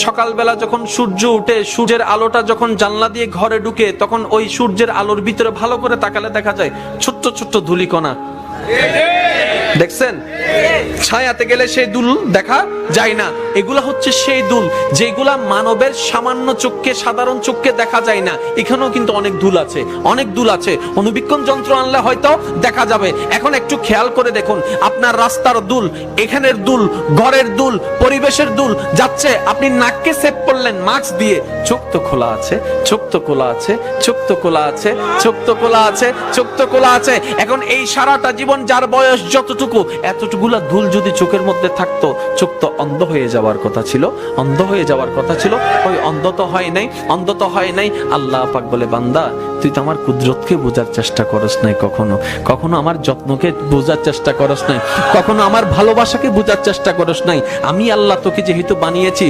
সকালবেলা যখন সূর্য উঠে, সূর্যের আলোটা যখন জানলা দিয়ে ঘরে ঢুকে, তখন ওই সূর্যের আলোর ভিতরে ভালো করে তাকালে দেখা যায় ছোট্ট ছোট্ট ধূলিকণা। দেখছেন? ছায়াতে গেলে সেই দুল দেখা যায় না। এগুলা হচ্ছে সেই দুল যেগুলা মানবের সামান্য চোখকে, সাধারণ চোখকে দেখা যায় না। এখানেও কিন্তু অনেক দুল আছে, অনেক দুল আছে। অনুবীক্ষণ যন্ত্র আনলে হয়তো দেখা যাবে। এখন একটু খেয়াল করে দেখুন, আপনার রাস্তার দুল, এখানের দুল, ঘরের দুল, পরিবেশের দুল যাচ্ছে। আপনি নাককে সেভ করলেন মাস্ক দিয়ে, চোখ তো খোলা আছে, চোখ তো খোলা আছে, চোখ তো খোলা আছে, চোখ তো খোলা আছে, চোখ তো খোলা আছে। এখন এই সারাটা জীবন যার বয়স যতটুকু, এতটুকুলা ধুল যদি চোখের মধ্যে থাকতো, চোখ তো অন্ধ হয়ে যাওয়ার কথা ছিল, অন্ধ হয়ে যাওয়ার কথা ছিল। ওই অন্ধ তো হয় নাই, অন্ধ তো হয় নাই। আল্লাহ পাক বলে, বান্দা তুই তো আমার কুদরতকে বোঝার চেষ্টা করস নাই, কখনো কখনো আমার যত্নকে বোঝার চেষ্টা করস নাই, কখনো আমার ভালোবাসাকে বোঝার চেষ্টা করস নাই। আমি আল্লাহ তোকে যেহেতু বানিয়েছি,